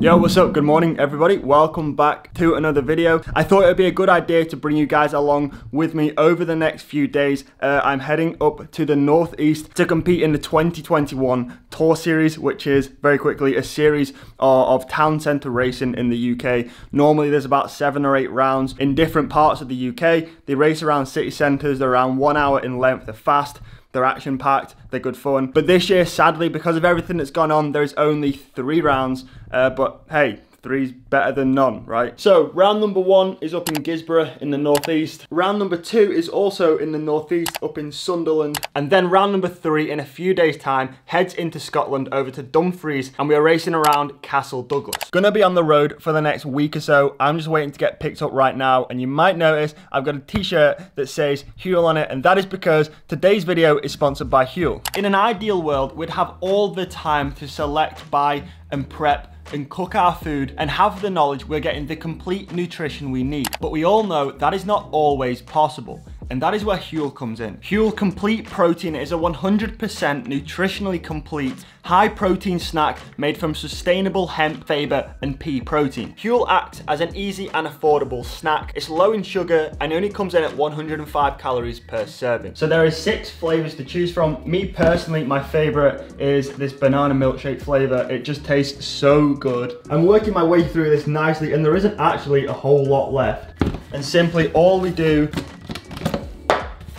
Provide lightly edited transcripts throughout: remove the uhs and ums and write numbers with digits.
Yo, what's up? Good morning, everybody. Welcome back to another video. I thought it would be a good idea to bring you guys along with me over the next few days. I'm heading up to the northeast to compete in the 2021 Tour Series, which is, very quickly, a series of town centre racing in the UK. Normally, there's about 7 or 8 rounds in different parts of the UK. They race around city centres. They're around 1 hour in length. They're fast. They're action-packed, they're good fun. But this year, sadly, because of everything that's gone on, there's only 3 rounds. But hey, 3's better than none, right? So, round number 1 is up in Gibbo in the northeast. Round number 2 is also in the northeast, up in Sunderland. And then round number 3, in a few days' time, heads into Scotland over to Dumfries, and we are racing around Castle Douglas. Gonna be on the road for the next week or so. I'm just waiting to get picked up right now, and you might notice I've got a t-shirt that says Huel on it, and that is because today's video is sponsored by Huel. In an ideal world, we'd have all the time to select, buy, and prep and cook our food and have the knowledge we're getting the complete nutrition we need. But we all know that is not always possible. And that is where Huel comes in. Huel Complete Protein is a 100% nutritionally complete, high protein snack made from sustainable hemp, fiber, and pea protein. Huel acts as an easy and affordable snack. It's low in sugar and only comes in at 105 calories per serving. So there are 6 flavors to choose from. Me personally, my favorite is this banana milkshake flavor. It just tastes so good. I'm working my way through this nicely and there isn't actually a whole lot left. And simply all we do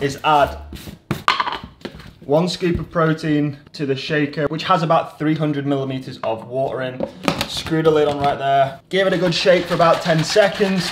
is add 1 scoop of protein to the shaker, which has about 300 milliliters of water in. Screw the lid on right there. Give it a good shake for about 10 seconds.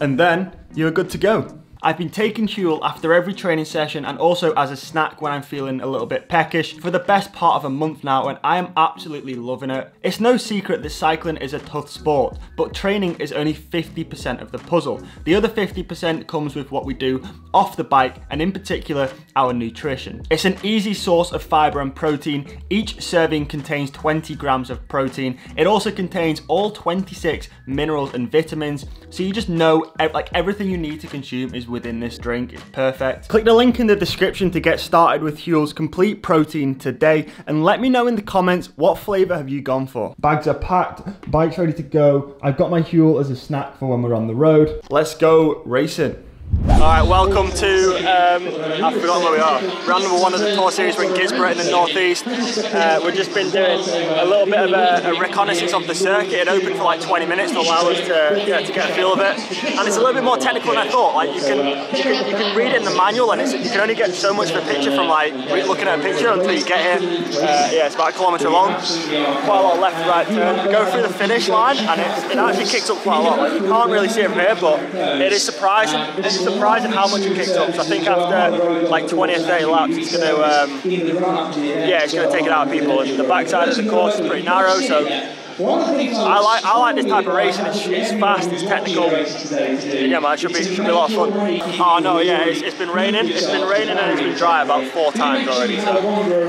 And then you're good to go. I've been taking Huel after every training session and also as a snack when I'm feeling a little bit peckish for the best part of a month now, and I am absolutely loving it. It's no secret that cycling is a tough sport, but training is only 50% of the puzzle. The other 50% comes with what we do off the bike, and in particular, our nutrition. It's an easy source of fiber and protein. Each serving contains 20 grams of protein. It also contains all 26 minerals and vitamins, so you just know like everything you need to consume is within this drink. It's perfect. Click the link in the description to get started with Huel's Complete Protein today, and let me know in the comments what flavor have you gone for. Bags are packed, bike's ready to go. I've got my Huel as a snack for when we're on the road. Let's go racing. Alright, welcome to, I've forgotten where we are. Round number 1 of the Tour Series. We're in Gibbo in the northeast. We've just been doing a little bit of a reconnaissance of the circuit. It opened for like 20 minutes to allow us to get a feel of it. And it's a little bit more technical than I thought. Like you can read it in the manual, and you can only get so much of a picture from like looking at a picture until you get here. Yeah, it's about 1 kilometre long. Quite a lot of left and right turn. We go through the finish line, and it actually kicks up quite a lot. Like you can't really see it from here, but it is surprising. It's surprising how much it kicks up. So I think after like 20 or 30 laps, it's going to, yeah, it's going to take it out of people. And the backside of the course is pretty narrow, so I like this type of racing. It's fast, it's technical. Yeah, man, it should be a lot of fun. Oh no, yeah, it's been raining. It's been raining and it's been dry about 4 times already. So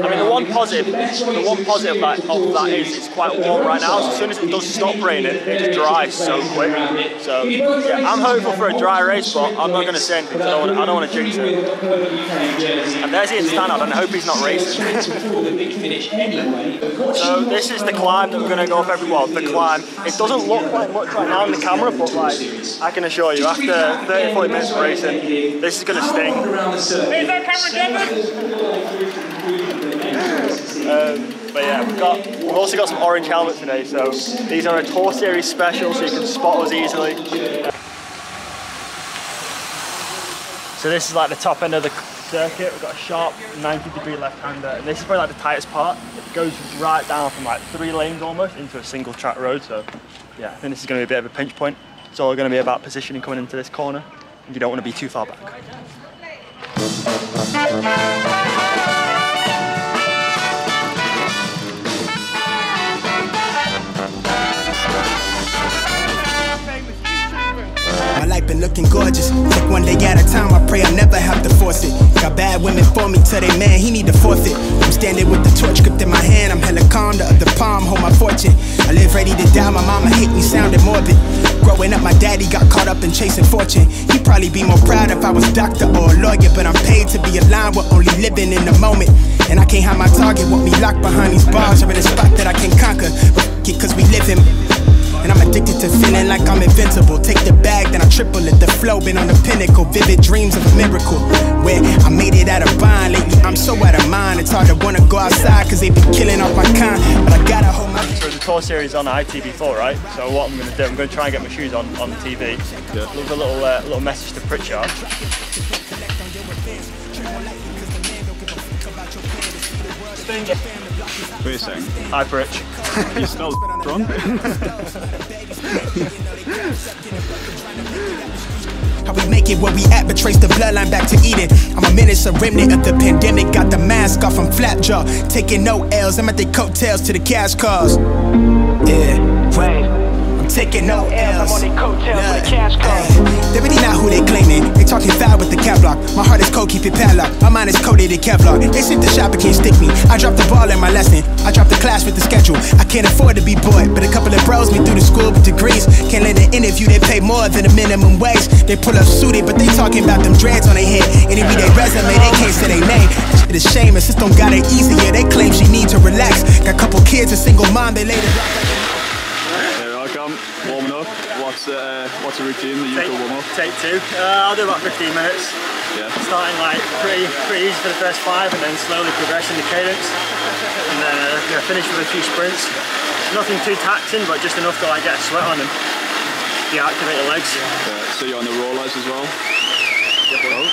I mean, the one positive of that is it's quite warm right now. So as soon as it does stop raining, it just dries so quick. So yeah, I'm hopeful for a dry race, but I'm not going to say anything because I don't want to jinx it. And there's Ian Stannard, and I hope he's not racing. So this is the climb that we're going to go off every. Well, the climb. It doesn't look like much right now on the camera, but like I can assure you, after 30-40 minutes of racing, this is going to sting. Hey, is that But yeah, we've also got some orange helmets today, so these are a Tour Series special, so you can spot us easily. So this is like the top end of the circuit. We've got a sharp 90-degree left-hander, and this is probably like the tightest part. It goes right down from like 3 lanes almost into a single track road. So yeah, I think this is going to be a bit of a pinch point. It's all going to be about positioning coming into this corner, and you don't want to be too far back. My life been looking gorgeous. Take one day at a time, I pray I never have to force it. Got bad women for me, tell they man he need to forfeit. I'm standing with the torch gripped in my hand, I'm hella calm, the other palm hold my fortune. I live ready to die, my mama hate me sounding morbid. Growing up, my daddy got caught up in chasing fortune. He probably probably be more proud if I was doctor or a lawyer, but I'm paid to be aligned with only living in the moment. And I can't hide my target, want me locked behind these bars or in a spot that I can conquer. But f it, cause we live in. And I'm addicted to feeling like I'm invincible. Take the bag, then I triple it. The flow been on the pinnacle. Vivid dreams of a miracle. Where I made it out of bind. Lately I'm so out of mind. It's hard to wanna go outside cause they been killing off my kind. But I gotta hold my... So the tour series on ITV4, right? So what I'm gonna do, I'm gonna try and get my shoes on the TV. Yeah. Leave a little message to Pritchard. What are you saying? Hi, Pritch. You smell drunk? How we make it where we at, but trace the bloodline back to Eden. I'm a menace, a remnant of the pandemic. Got the mask off, I'm flat jaw. Taking no L's, I'm at the coattails to the cash cars. Yeah, right. Taking no L's. I'm on their coattails with the cash cars. They're really not who they claiming. They talking foul with the cap block. My heart is cold, keep it padlocked. My mind is coated in Kevlar. They sent the shop, but can't stick me. I dropped the ball in my lesson. I dropped the class with the schedule. I can't afford to be bored, but a couple of bros me through the school with degrees. Can't let an interview, they pay more than a minimum wage. They pull up suited, but they talking about them dreads on their head. And it be their resume, they can't say their name. It is shame, a system got it easier. They claim she need to relax. Got a couple kids, a single mom, they later rock. Warming up. What's a routine that you can warm up? Take two. I'll do about 15 minutes. Yeah. Starting like pretty easy for the first 5 and then slowly progressing the cadence. And then finish with a few sprints. Nothing too taxing, but just enough to like get a sweat on and deactivate the legs. So you're on the rollers as well? Yep. Oh.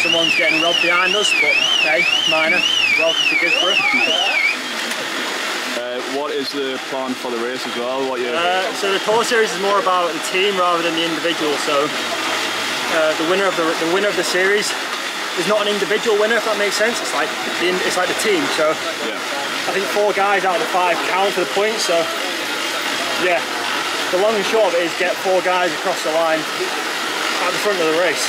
Someone's getting robbed behind us, but hey, minor. Welcome to Gibbo. What is the plan for the race as well? So the tour series is more about the team rather than the individual. So the winner of the series is not an individual winner, if that makes sense. It's like the team. So yeah. I think 4 guys out of the 5 count for the points. So yeah, the long and short of it is get 4 guys across the line at the front of the race.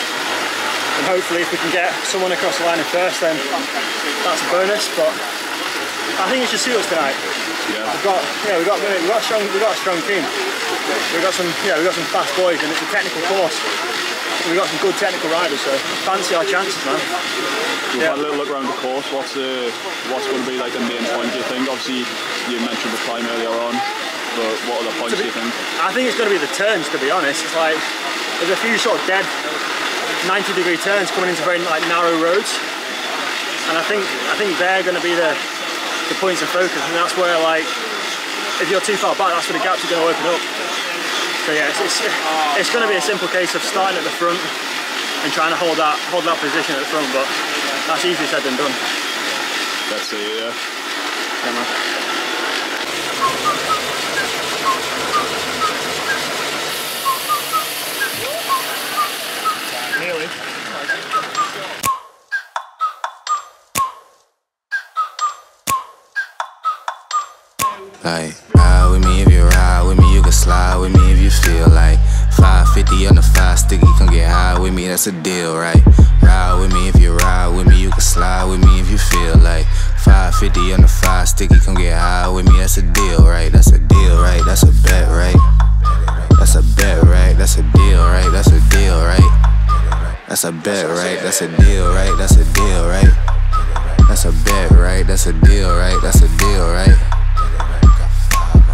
And hopefully, if we can get someone across the line in first, then that's a bonus. But I think it should suit us tonight. Yeah. We've got a strong team. We've got some fast boys, and it's a technical course. We've got some good technical riders, so fancy our chances, man. We've had a little look around the course. What's going to be like the main point, do you think? Obviously, you mentioned the climb earlier on, but what other points do you think? I think it's going to be the turns, to be honest. It's like there's a few sort of dead 90-degree turns coming into very like narrow roads, and I think they're going to be the points of focus, and that's where, like, if you're too far back, that's where the gaps are going to open up. So yeah, it's going to be a simple case of starting at the front and trying to hold that position at the front, but that's easier said than done. Let's see, yeah. Yeah, man. Nearly. Like, ride with me if you ride with me, you can slide with me if you feel like 550 on the 5 sticky, come get high with me, that's a deal, right? Ride with me if you ride with me, you can slide with me if you feel like 550 on the 5 sticky, come get high with me, that's a deal, right? That's a deal, right? That's a bet, right? That's a bet, right? That's a deal, right? That's a deal, right? That's a bet, right? That's a deal, right? That's a deal, right? That's a bet, right? That's a deal, right? That's a deal, right?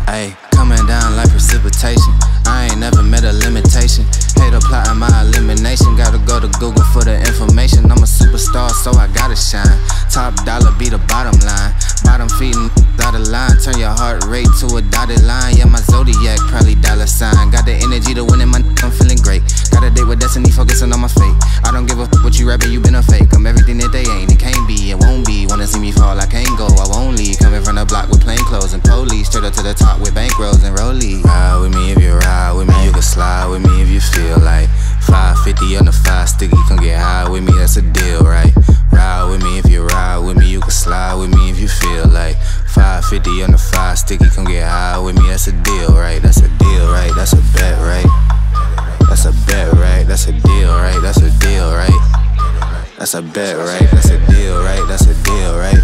Ayy, coming down like precipitation. I ain't never met a limitation. Hate plotting my elimination. Gotta go to Google for the information. I'm a superstar, so I gotta shine. Top dollar be the bottom line. Bottom feeding out of line. Turn your heart rate to a dotted line. Yeah, my zodiac probably $sign. Got the energy to win it, I'm feeling great. Got a date with destiny, focusing on my fate. I don't give a f what you rapping, you been a fake. I'm everything that they ain't, it can't be, it won't be. Wanna see me fall, I can't go, I won't leave. Coming from the block with plain clothes and police. Straight up to the top with bankrolls and rollies. Ride with me if you ride with me, you can slide with me if you feel like 550 on the 5 sticky, come get high with me, that's a deal, right? Ride with me if you ride with me, you can slide with me if you feel like 550 on the 5 sticky, come get high with me, that's a deal, right? That's a deal, right? That's a bet, right? That's a bet, right? That's a deal, right? That's a deal, right? That's a bet, right? That's a deal, right? That's a deal, right?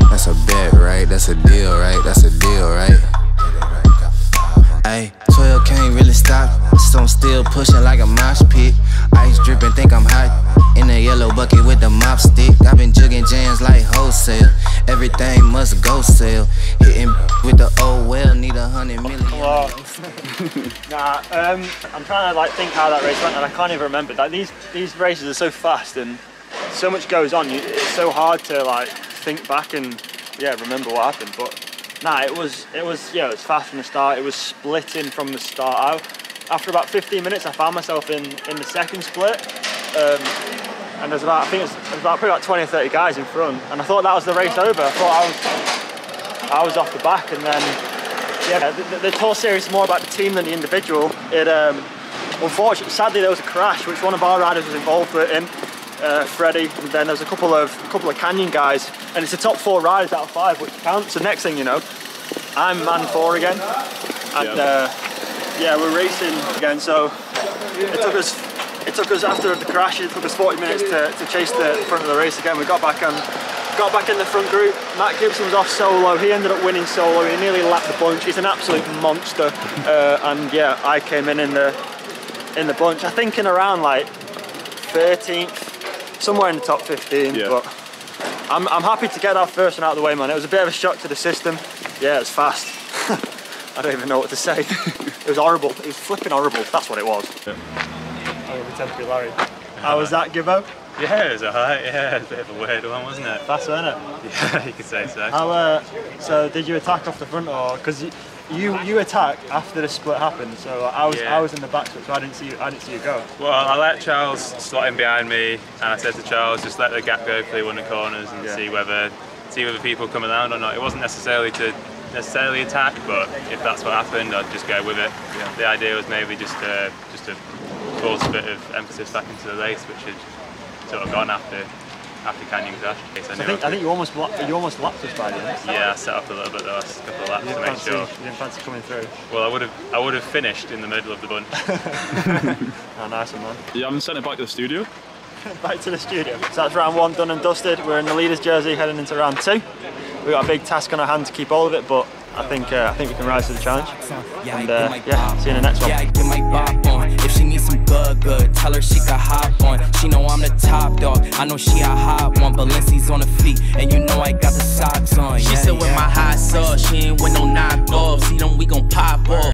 That's a bet, right? That's a deal, right? That's a deal, right? Ayy, 12 can't really stop, so I'm still pushing like a mosh pit. Ice dripping, think I'm hot. In a yellow bucket with the mop stick. I've been jugging jams like wholesale. Everything must go sell. Hitting with the old well, need 100 million. Nah, I'm trying to like think how that race went, and I can't even remember. Like these races are so fast and so much goes on. It's so hard to like think back and remember what happened. But nah, it was fast from the start. It was splitting from the start. After about 15 minutes, I found myself in the second split. And there's about, I think there's probably about 20 or 30 guys in front, and I thought that was the race over. I thought I was off the back, and then the whole series is more about the team than the individual. It unfortunately, sadly, there was a crash which one of our riders was involved in, Freddie, and then there was a couple of Canyon guys, and it's the top 4 riders out of 5 which counts. So next thing you know, I'm man 4 again, and we're racing again. So it took us after the crash. It took us 40 minutes to chase the front of the race again. We got back in the front group. Matt Gibson was off solo. He ended up winning solo. He nearly lapped the bunch. He's an absolute monster. And yeah, I came in the bunch. I think in around like 13th, somewhere in the top 15. Yeah. But I'm happy to get that first one out of the way, man. It was a bit of a shock to the system. Yeah, it was fast. I don't even know what to say. It was horrible. It was flipping horrible. That's what it was. Yeah. I'm going to pretend to be Larry. How was that, Gibbo? Yeah, it was alright. Yeah, it was a bit of a weird one, wasn't it? Fast, wasn't it? Yeah, you could say so. How, so did you attack off the front, or because you attacked after the split happened? So I was in the back split, so I didn't see you go. Well, I let Charles slot in behind me, and I said to Charles, just let the gap go through one of the corners and see whether people come around or not. It wasn't necessarily to attack, but if that's what happened, I'd just go with it. Yeah. The idea was maybe just to force a bit of emphasis back into the race, which had sort of gone after Canyon crash. I think you almost lapped us by the end. Yeah, I set up a little bit the last couple of laps to make sure. You didn't fancy coming through? Well, I would have finished in the middle of the bunch. Oh, nice one, man. You haven't sent it back to the studio? Back to the studio. So that's round 1 done and dusted. We're in the leader's jersey heading into round 2. We've got a big task on our hand to keep all of it, but I think we can rise to the challenge. And see you in the next one. Yeah, get my bop on. If she needs some good, tell her she can hop on. She know I'm the top dog. I know she a hot one. Balenci's on the feet, and you know I got the socks on. She said with my hot sauce, she ain't with no knockoff. See them, we gon' pop off.